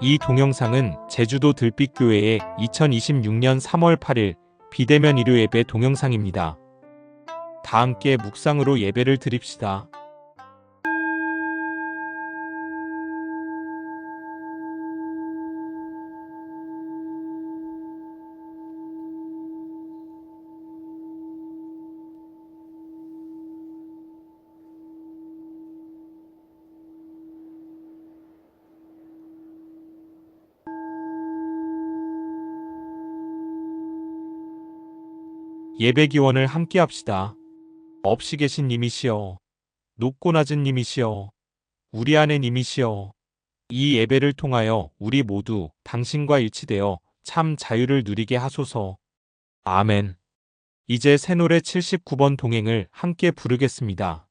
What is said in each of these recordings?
이 동영상은 제주도 들빛교회의 2026년 3월 8일 비대면 일요 예배 동영상입니다. 다 함께 묵상으로 예배를 드립시다. 예배 기원을 함께 합시다. 없이 계신 님이시여, 높고 낮은 님이시여, 우리 안에 님이시여, 이 예배를 통하여 우리 모두 당신과 일치되어 참 자유를 누리게 하소서. 아멘. 이제 새노래 79번 동행을 함께 부르겠습니다.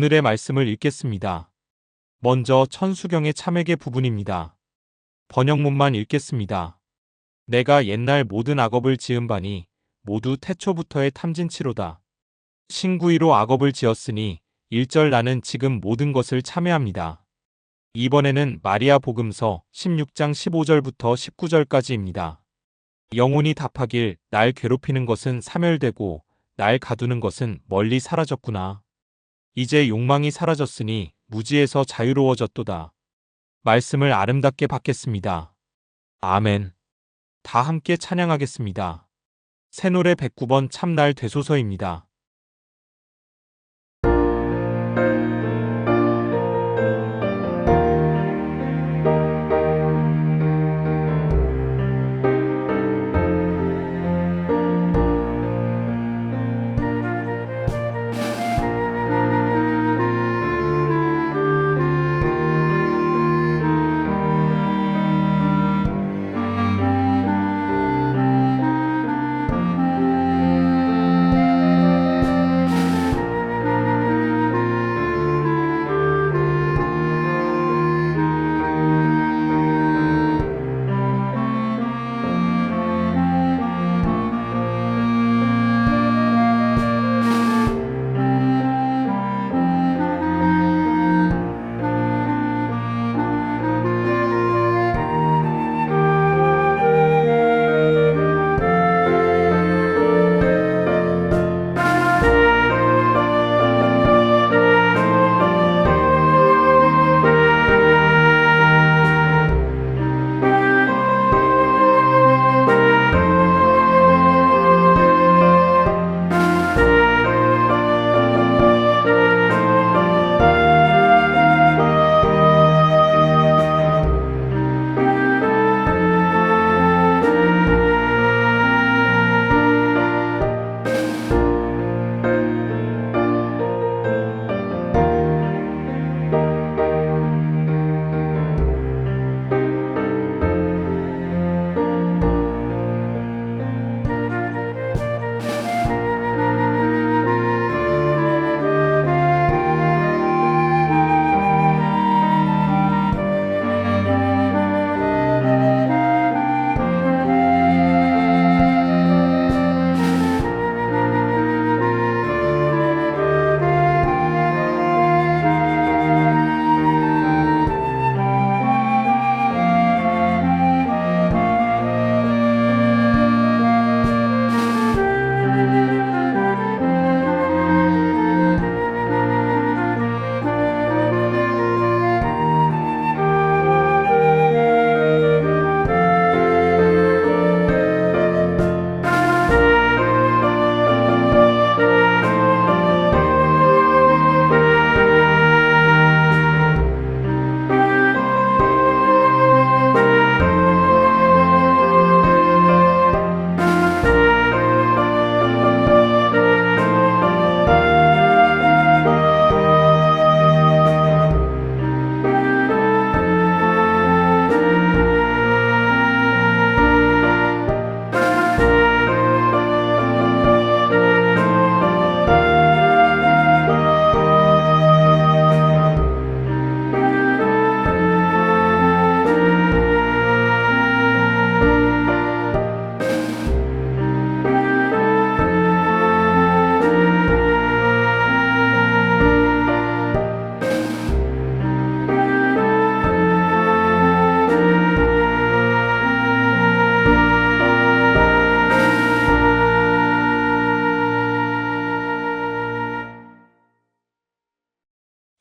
오늘의 말씀을 읽겠습니다. 먼저 천수경의 참회계 부분입니다. 번역문만 읽겠습니다. 내가 옛날 모든 악업을 지은 바니 모두 태초부터의 탐진치로다. 신구이로 악업을 지었으니 1절 나는 지금 모든 것을 참회합니다. 이번에는 마리아 복음서 16장 15절부터 19절까지입니다. 영혼이 답하길 날 괴롭히는 것은 사멸되고 날 가두는 것은 멀리 사라졌구나. 이제 욕망이 사라졌으니 무지에서 자유로워졌도다. 말씀을 아름답게 받겠습니다. 아멘. 다 함께 찬양하겠습니다. 새노래 109번 참날 되소서입니다.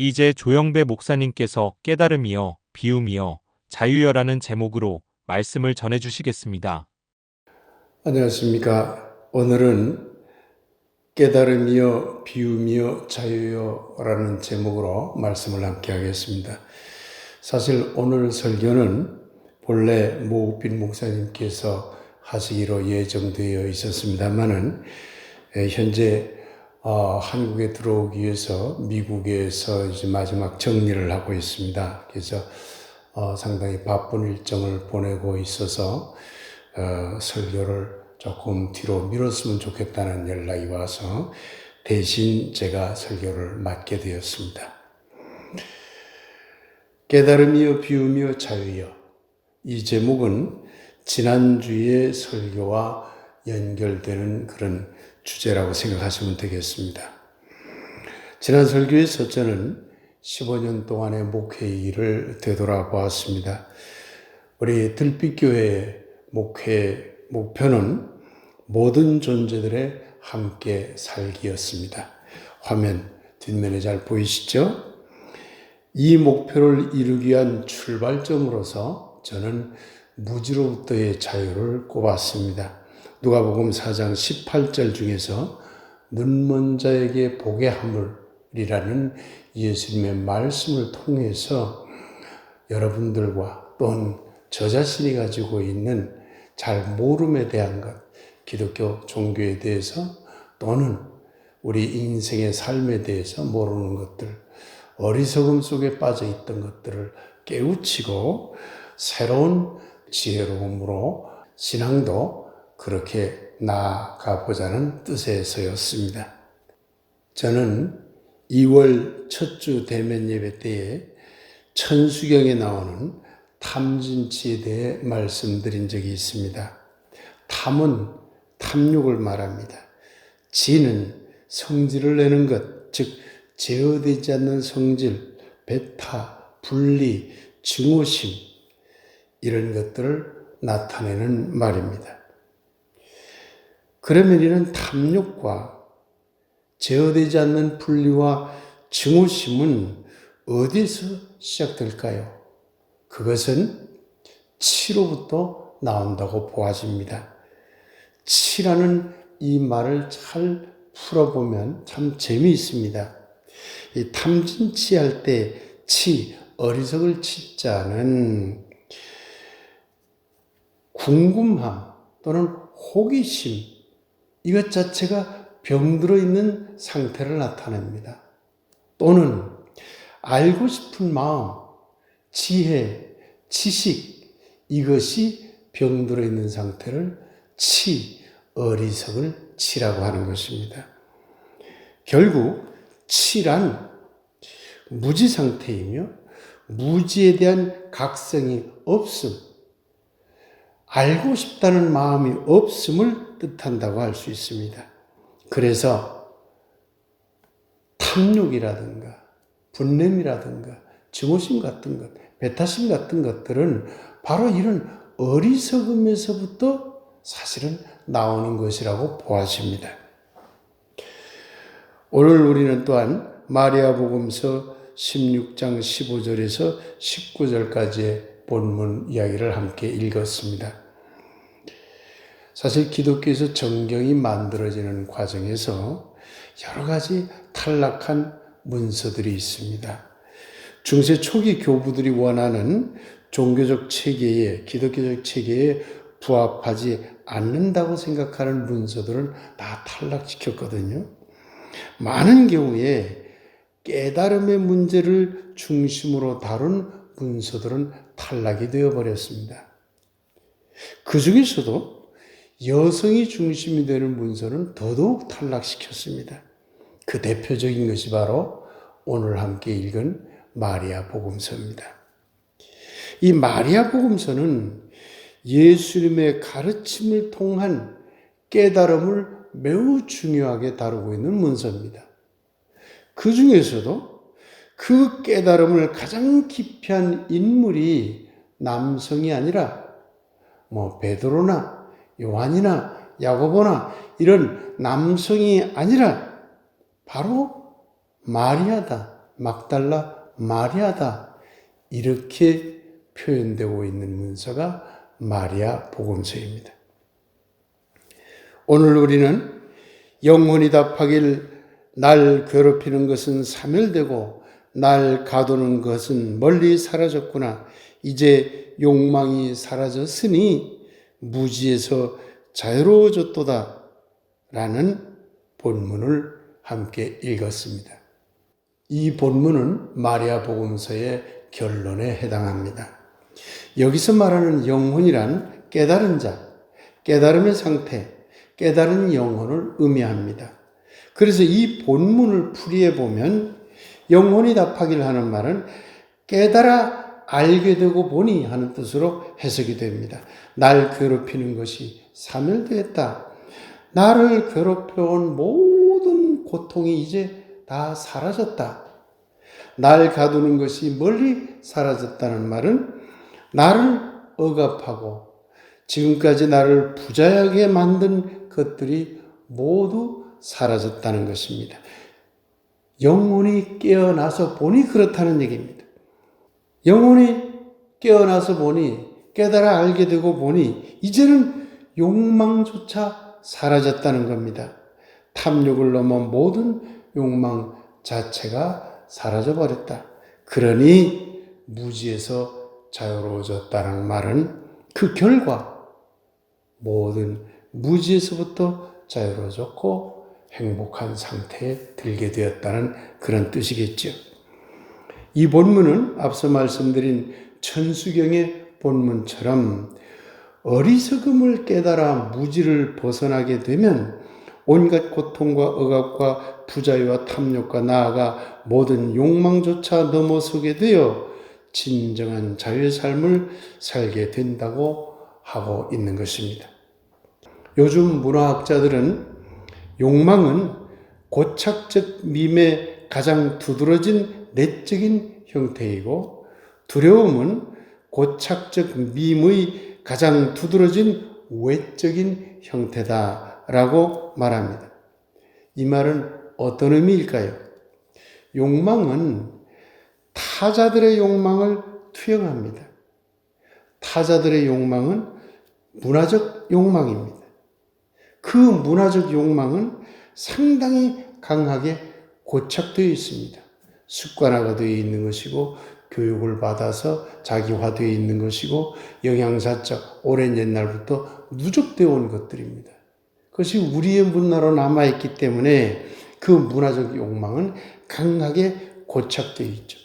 이제 조영배 목사님께서 깨달음이여, 비움이여, 자유여라는 제목으로 말씀을 전해주시겠습니다. 안녕하십니까. 오늘은 깨달음이여 비움이여 자유여라는 제목으로 말씀을 함께 하겠습니다. 사실 오늘 설교는 본래 모욱빈 목사님께서 하시기로 예정되어 있었습니다만은 현재 한국에 들어오기 위해서 미국에서 이제 마지막 정리를 하고 있습니다. 그래서 상당히 바쁜 일정을 보내고 있어서 설교를 조금 뒤로 미뤘으면 좋겠다는 연락이 와서 대신 제가 설교를 맡게 되었습니다. 깨달음이여 비움이여 자유여, 이 제목은 지난주의 설교와 연결되는 그런 주제라고 생각하시면 되겠습니다. 지난 설교에서 저는 15년 동안의 목회 일을 되돌아보았습니다. 우리 들빛교회의 목표는 모든 존재들의 함께 살기였습니다. 화면 뒷면에 잘 보이시죠? 이 목표를 이루기 위한 출발점으로서 저는 무지로부터의 자유를 꼽았습니다. 누가복음 4장 18절 중에서 눈먼 자에게 보게 하물이라는 예수님의 말씀을 통해서 여러분들과 또는 저 자신이 가지고 있는 잘 모름에 대한 것, 기독교 종교에 대해서 또는 우리 인생의 삶에 대해서 모르는 것들, 어리석음 속에 빠져 있던 것들을 깨우치고 새로운 지혜로움으로 신앙도 그렇게 나아가 보자는 뜻에서였습니다. 저는 2월 첫 주 대면 예배 때에 천수경에 나오는 탐진치에 대해 말씀드린 적이 있습니다. 탐은 탐욕을 말합니다. 진은 성질을 내는 것, 즉 제어되지 않는 성질, 배타, 분리, 증오심 이런 것들을 나타내는 말입니다. 그러면 이런 탐욕과 제어되지 않는 분리와 증오심은 어디서 시작될까요? 그것은 치로부터 나온다고 보아집니다. 치라는 이 말을 잘 풀어보면 참 재미있습니다. 이 탐진치 할 때 치, 어리석을 치자는 궁금함 또는 호기심, 이것 자체가 병들어 있는 상태를 나타냅니다. 또는 알고 싶은 마음, 지혜, 지식, 이것이 병들어 있는 상태를 어리석을 치라고 하는 것입니다. 결국 치란 무지 상태이며 무지에 대한 각성이 없음, 알고 싶다는 마음이 없음을 뜻한다고 할 수 있습니다. 그래서 탐욕이라든가 분냄이라든가 증오심 같은 것, 배타심 같은 것들은 바로 이런 어리석음에서부터 사실은 나오는 것이라고 보아집니다. 오늘 우리는 또한 마리아복음서 16장 15절에서 19절까지의 본문 이야기를 함께 읽었습니다. 사실 기독교에서 정경이 만들어지는 과정에서 여러 가지 탈락한 문서들이 있습니다. 중세 초기 교부들이 원하는 종교적 체계에, 기독교적 체계에 부합하지 않는다고 생각하는 문서들은 다 탈락시켰거든요. 많은 경우에 깨달음의 문제를 중심으로 다룬 문서들은 탈락이 되어버렸습니다. 그 중에서도 여성이 중심이 되는 문서는 더더욱 탈락시켰습니다. 그 대표적인 것이 바로 오늘 함께 읽은 마리아 복음서입니다. 이 마리아 복음서는 예수님의 가르침을 통한 깨달음을 매우 중요하게 다루고 있는 문서입니다. 그 중에서도 그 깨달음을 가장 깊이 한 인물이 남성이 아니라 베드로나 요한이나 야고보나 이런 남성이 아니라 바로 마리아다, 막달라 마리아다. 이렇게 표현되고 있는 문서가 마리아 복음서입니다. 오늘 우리는 영혼이 답하길 날 괴롭히는 것은 사멸되고 날 가두는 것은 멀리 사라졌구나. 이제 욕망이 사라졌으니 무지에서 자유로워졌도다. 라는 본문을 함께 읽었습니다. 이 본문은 마리아 복음서의 결론에 해당합니다. 여기서 말하는 영혼이란 깨달은 자, 깨달음의 상태, 깨달은 영혼을 의미합니다. 그래서 이 본문을 풀이해 보면 영혼이 답하기를 하는 말은 깨달아 알게 되고 보니 하는 뜻으로 해석이 됩니다. 날 괴롭히는 것이 사멸되었다. 나를 괴롭혀온 모든 고통이 이제 다 사라졌다. 날 가두는 것이 멀리 사라졌다는 말은 나를 억압하고 지금까지 나를 부자하게 만든 것들이 모두 사라졌다는 것입니다. 영혼이 깨어나서 보니 그렇다는 얘기입니다. 영혼이 깨어나서 보니 깨달아 알게 되고 보니 이제는 욕망조차 사라졌다는 겁니다. 탐욕을 넘어 모든 욕망 자체가 사라져버렸다. 그러니 무지에서 자유로워졌다는 말은 그 결과 모든 무지에서부터 자유로워졌고 행복한 상태에 들게 되었다는 그런 뜻이겠죠. 이 본문은 앞서 말씀드린 천수경의 본문처럼 어리석음을 깨달아 무지를 벗어나게 되면 온갖 고통과 억압과 부자유와 탐욕과 나아가 모든 욕망조차 넘어서게 되어 진정한 자유의 삶을 살게 된다고 하고 있는 것입니다. 요즘 문화학자들은 욕망은 고착적 밈의 가장 두드러진 내적인 형태이고 두려움은 고착적 밈의 가장 두드러진 외적인 형태다라고 말합니다. 이 말은 어떤 의미일까요? 욕망은 타자들의 욕망을 투영합니다. 타자들의 욕망은 문화적 욕망입니다. 그 문화적 욕망은 상당히 강하게 고착되어 있습니다. 습관화가 되어 있는 것이고 교육을 받아서 자기화되어 있는 것이고 영양사적 오랜 옛날부터 누적되어 온 것들입니다. 그것이 우리의 문화로 남아있기 때문에 그 문화적 욕망은 강하게 고착되어 있죠.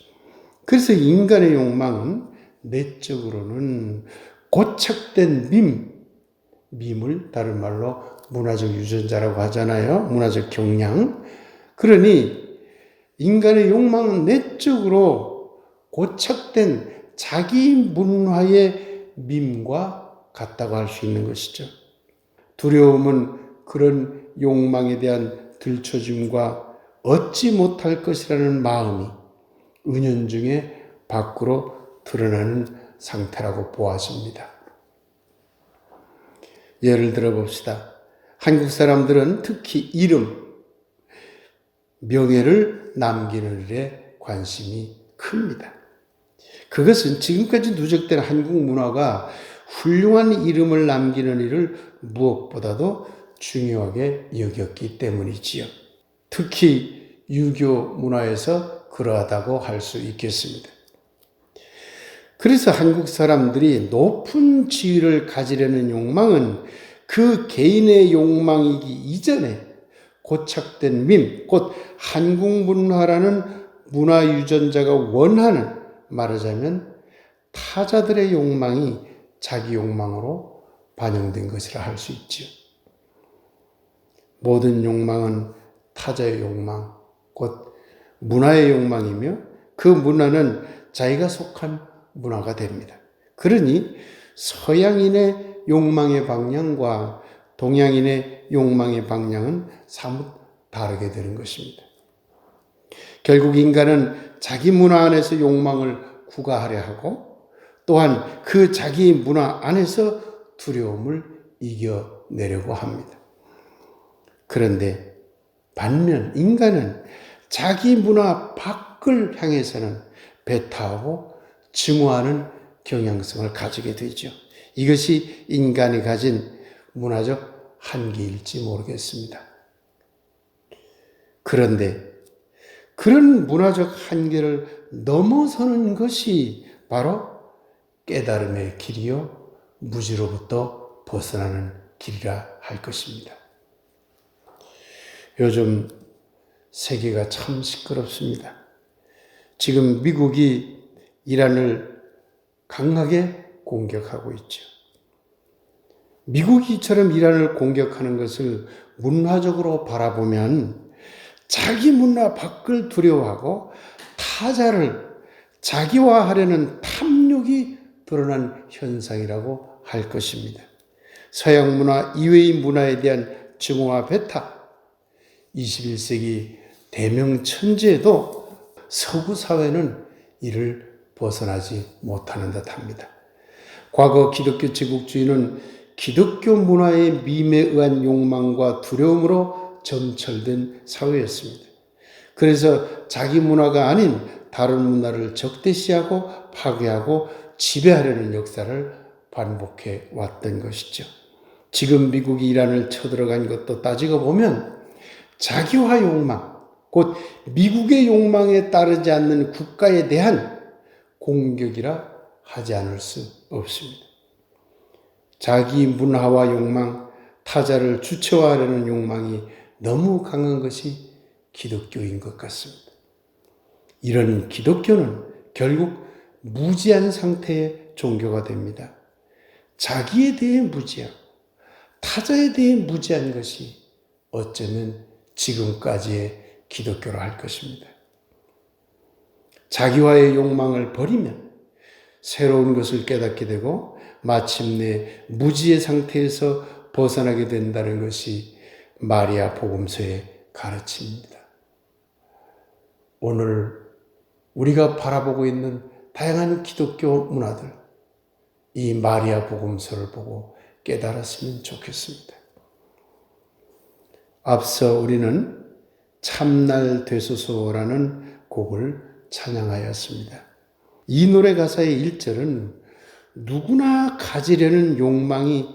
그래서 인간의 욕망은 내적으로는 고착된 밈을 다른 말로 문화적 유전자라고 하잖아요. 문화적 경향. 그러니 인간의 욕망은 내적으로 고착된 자기 문화의 밈과 같다고 할 수 있는 것이죠. 두려움은 그런 욕망에 대한 들춰짐과 얻지 못할 것이라는 마음이 은연중에 밖으로 드러나는 상태라고 보아집니다. 예를 들어 봅시다. 한국 사람들은 특히 이름, 명예를 남기는 일에 관심이 큽니다. 그것은 지금까지 누적된 한국 문화가 훌륭한 이름을 남기는 일을 무엇보다도 중요하게 여겼기 때문이지요. 특히 유교 문화에서 그러하다고 할 수 있겠습니다. 그래서 한국 사람들이 높은 지위를 가지려는 욕망은 그 개인의 욕망이기 이전에 고착된 밈, 곧 한국 문화라는 문화 유전자가 원하는, 말하자면 타자들의 욕망이 자기 욕망으로 반영된 것이라 할 수 있지요. 모든 욕망은 타자의 욕망, 곧 문화의 욕망이며 그 문화는 자기가 속한 문화가 됩니다. 그러니 서양인의 욕망의 방향과 동양인의 욕망의 방향은 사뭇 다르게 되는 것입니다. 결국 인간은 자기 문화 안에서 욕망을 구가하려 하고 또한 그 자기 문화 안에서 두려움을 이겨내려고 합니다. 그런데 반면 인간은 자기 문화 밖 밖을 향해서는 배타하고 증오하는 경향성을 가지게 되죠. 이것이 인간이 가진 문화적 한계일지 모르겠습니다. 그런데 그런 문화적 한계를 넘어서는 것이 바로 깨달음의 길이요 무지로부터 벗어나는 길이라 할 것입니다. 요즘 세계가 참 시끄럽습니다. 지금 미국이 이란을 강하게 공격하고 있죠. 미국이 이처럼 이란을 공격하는 것을 문화적으로 바라보면 자기 문화 밖을 두려워하고 타자를 자기화하려는 탐욕이 드러난 현상이라고 할 것입니다. 서양 문화 이외의 문화에 대한 증오와 배타, 21세기 대명천지에도 서구 사회는 이를 벗어나지 못하는 듯합니다. 과거 기독교 제국주의는 기독교 문화의 밈에 의한 욕망과 두려움으로 점철된 사회였습니다. 그래서 자기 문화가 아닌 다른 문화를 적대시하고 파괴하고 지배하려는 역사를 반복해 왔던 것이죠. 지금 미국이 이란을 쳐들어간 것도 따지고 보면 자기화 욕망, 곧 미국의 욕망에 따르지 않는 국가에 대한 공격이라 하지 않을 수 없습니다. 자기 문화와 욕망, 타자를 주체화하려는 욕망이 너무 강한 것이 기독교인 것 같습니다. 이런 기독교는 결국 무지한 상태의 종교가 됩니다. 자기에 대해 무지하고 타자에 대해 무지한 것이 어쩌면 지금까지의 기독교라 할 것입니다. 자기와의 욕망을 버리면 새로운 것을 깨닫게 되고 마침내 무지의 상태에서 벗어나게 된다는 것이 마리아 복음서의 가르침입니다. 오늘 우리가 바라보고 있는 다양한 기독교 문화들, 이 마리아 복음서를 보고 깨달았으면 좋겠습니다. 앞서 우리는 참날 되소서라는 곡을 찬양하였습니다. 이 노래 가사의 1절은 누구나 가지려는 욕망이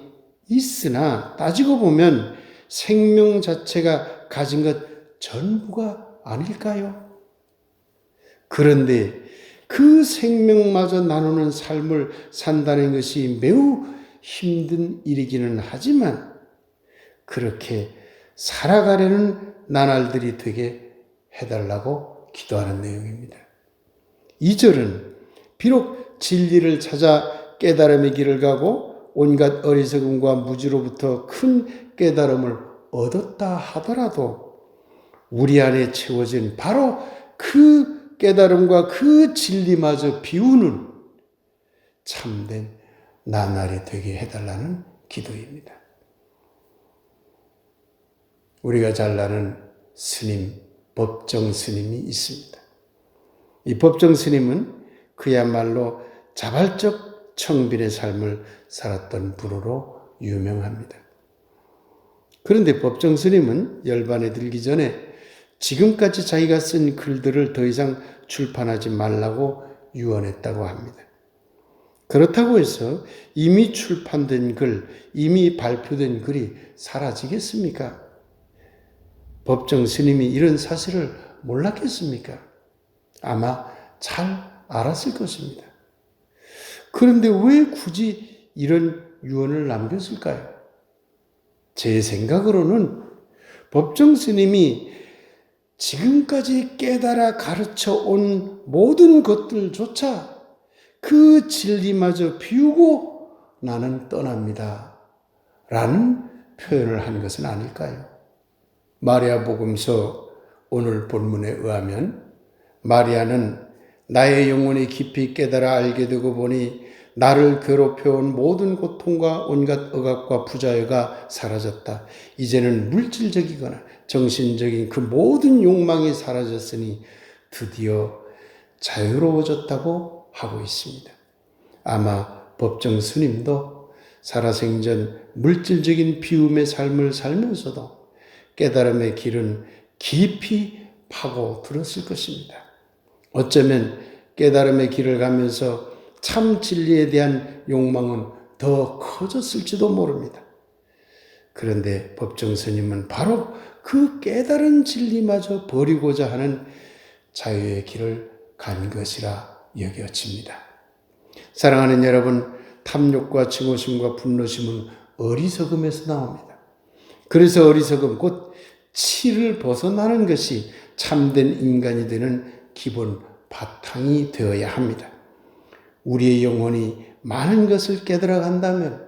있으나 따지고 보면 생명 자체가 가진 것 전부가 아닐까요? 그런데 그 생명마저 나누는 삶을 산다는 것이 매우 힘든 일이기는 하지만 그렇게 살아가려는 나날들이 되게 해달라고 기도하는 내용입니다. 2절은 비록 진리를 찾아 깨달음의 길을 가고 온갖 어리석음과 무지로부터 큰 깨달음을 얻었다 하더라도 우리 안에 채워진 바로 그 깨달음과 그 진리마저 비우는 참된 나날이 되게 해달라는 기도입니다. 우리가 잘 아는 스님, 법정 스님이 있습니다. 이 법정 스님은 그야말로 자발적 청빈의 삶을 살았던 분으로 유명합니다. 그런데 법정 스님은 열반에 들기 전에 지금까지 자기가 쓴 글들을 더 이상 출판하지 말라고 유언했다고 합니다. 그렇다고 해서 이미 출판된 글, 이미 발표된 글이 사라지겠습니까? 법정 스님이 이런 사실을 몰랐겠습니까? 아마 잘 알았을 것입니다. 그런데 왜 굳이 이런 유언을 남겼을까요? 제 생각으로는 법정 스님이 지금까지 깨달아 가르쳐 온 모든 것들조차 그 진리마저 비우고 나는 떠납니다. 라는 표현을 한 것은 아닐까요? 마리아 복음서 오늘 본문에 의하면 마리아는 나의 영혼이 깊이 깨달아 알게 되고 보니 나를 괴롭혀온 모든 고통과 온갖 억압과 부자여가 사라졌다. 이제는 물질적이거나 정신적인 그 모든 욕망이 사라졌으니 드디어 자유로워졌다고 하고 있습니다. 아마 법정 스님도 살아생전 물질적인 비움의 삶을 살면서도 깨달음의 길은 깊이 파고들었을 것입니다. 어쩌면 깨달음의 길을 가면서 참 진리에 대한 욕망은 더 커졌을지도 모릅니다. 그런데 법정 스님은 바로 그 깨달은 진리마저 버리고자 하는 자유의 길을 간 것이라 여겨집니다. 사랑하는 여러분, 탐욕과 증오심과 분노심은 어리석음에서 나옵니다. 그래서 어리석음, 곧 치를 벗어나는 것이 참된 인간이 되는 기본 바탕이 되어야 합니다. 우리의 영혼이 많은 것을 깨달아 간다면,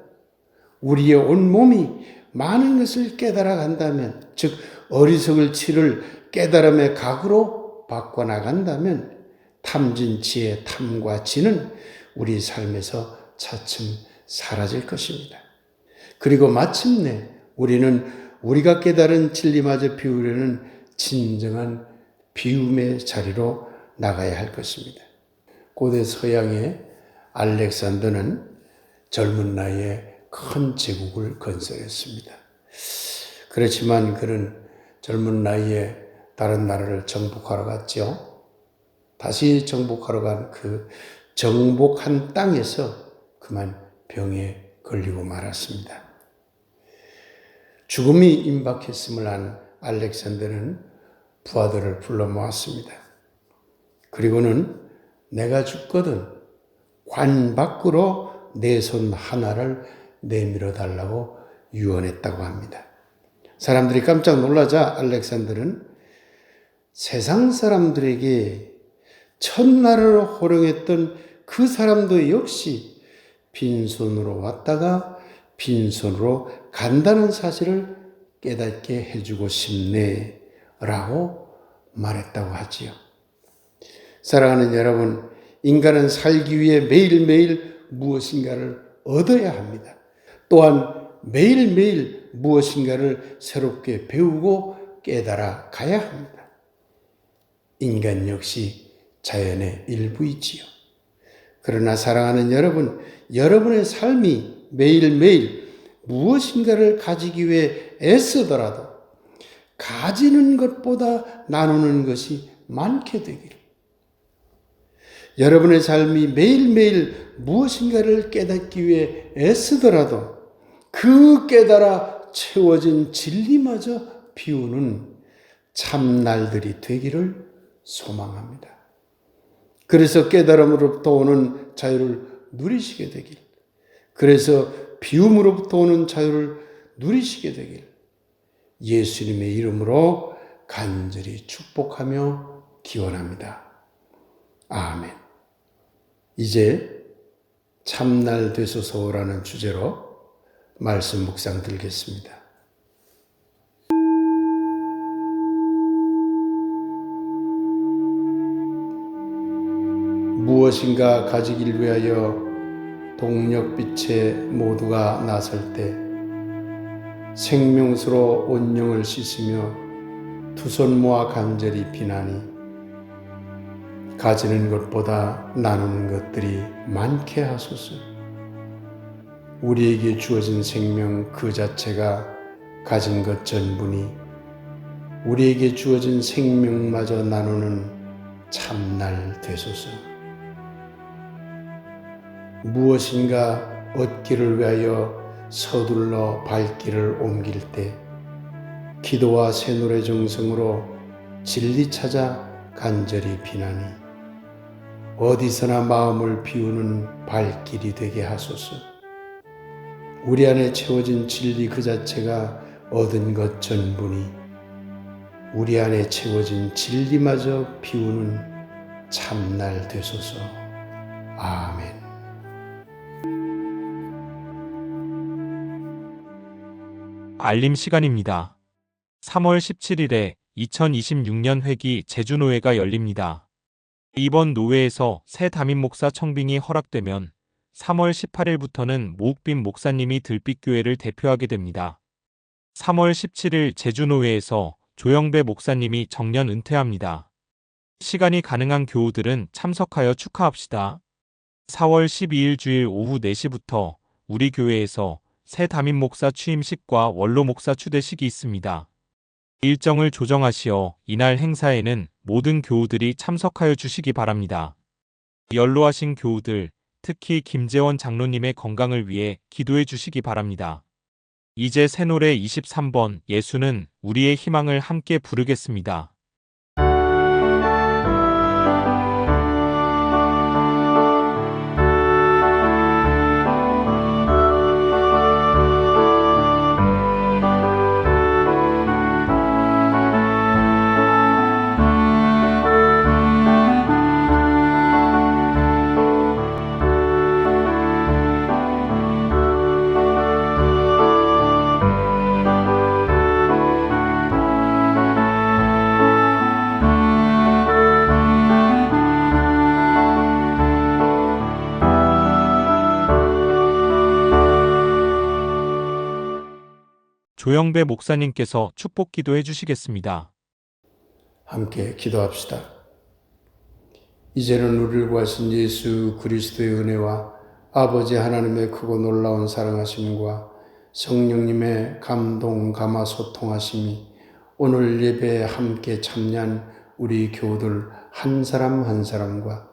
우리의 온몸이 많은 것을 깨달아 간다면, 즉 어리석을 치를 깨달음의 각으로 바꿔나간다면 탐진치의 탐과 진은 우리 삶에서 차츰 사라질 것입니다. 그리고 마침내 우리는 우리가 깨달은 진리마저 비우려는 진정한 비움의 자리로 나가야 할 것입니다. 고대 서양의 알렉산더는 젊은 나이에 큰 제국을 건설했습니다. 그렇지만 그는 젊은 나이에 다른 나라를 정복하러 갔죠. 다시 정복하러 간 그 정복한 땅에서 그만 병에 걸리고 말았습니다. 죽음이 임박했음을 안 알렉산더는 부하들을 불러 모았습니다. 그리고는 내가 죽거든 관 밖으로 내 손 하나를 내밀어 달라고 유언했다고 합니다. 사람들이 깜짝 놀라자 알렉산더는 세상 사람들에게 첫날을 호령했던 그 사람도 역시 빈손으로 왔다가 빈손으로 간다는 사실을 깨닫게 해주고 싶네 라고 말했다고 하지요. 사랑하는 여러분, 인간은 살기 위해 매일매일 무엇인가를 얻어야 합니다. 또한 매일매일 무엇인가를 새롭게 배우고 깨달아 가야 합니다. 인간 역시 자연의 일부이지요. 그러나 사랑하는 여러분, 여러분의 삶이 매일매일 무엇인가를 가지기 위해 애쓰더라도 가지는 것보다 나누는 것이 많게 되기를. 여러분의 삶이 매일매일 무엇인가를 깨닫기 위해 애쓰더라도 그 깨달아 채워진 진리마저 비우는 참날들이 되기를 소망합니다. 그래서 깨달음으로부터 오는 자유를 누리시게 되길, 그래서 비움으로부터 오는 자유를 누리시게 되길 예수님의 이름으로 간절히 축복하며 기원합니다. 아멘. 이제 참날 되소서라는 주제로 말씀 묵상 드리겠습니다. 무엇인가 가지길 위하여 동력빛에 모두가 나설 때 생명수로 온영을 씻으며 두 손 모아 간절히 비나니 가지는 것보다 나누는 것들이 많게 하소서. 우리에게 주어진 생명 그 자체가 가진 것 전부니 우리에게 주어진 생명마저 나누는 참날 되소서. 무엇인가 얻기를 위하여 서둘러 발길을 옮길 때 기도와 새노래 정성으로 진리 찾아 간절히 비나니 어디서나 마음을 비우는 발길이 되게 하소서. 우리 안에 채워진 진리 그 자체가 얻은 것 전부니 우리 안에 채워진 진리마저 비우는 참날 되소서. 아멘. 알림 시간입니다. 3월 17일에 2026년 회기 제주노회가 열립니다. 이번 노회에서 새 담임 목사 청빙이 허락되면 3월 18일부터는 모욱빈 목사님이 들빛교회를 대표하게 됩니다. 3월 17일 제주노회에서 조영배 목사님이 정년 은퇴합니다. 시간이 가능한 교우들은 참석하여 축하합시다. 4월 12일 주일 오후 4시부터 우리 교회에서 새 담임 목사 취임식과 원로 목사 추대식이 있습니다. 일정을 조정하시어 이날 행사에는 모든 교우들이 참석하여 주시기 바랍니다. 연로하신 교우들, 특히 김재원 장로님의 건강을 위해 기도해 주시기 바랍니다. 이제 새 노래 23번 예수는 우리의 희망을 함께 부르겠습니다. 조영배 목사님께서 축복 기도해 주시겠습니다. 함께 기도합시다. 이제는 우리를 구하신 예수 그리스도의 은혜와 아버지 하나님의 크고 놀라운 사랑하심과 성령님의 감동 감화 소통하심이 오늘 예배에 함께 참여한 우리 교우들 한 사람 한 사람과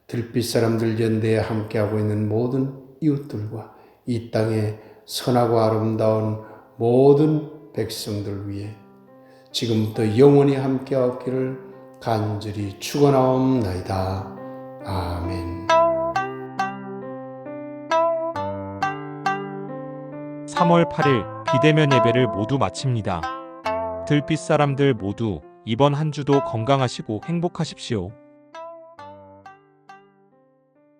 들빛 사람들 연대에 함께하고 있는 모든 이웃들과 이 땅의 선하고 아름다운 모든 백성들 위해 지금부터 영원히 함께하기를 간절히 축원하옵나이다. 아멘. 3월 8일 비대면 예배를 모두 마칩니다. 들빛 사람들 모두 이번 한 주도 건강하시고 행복하십시오.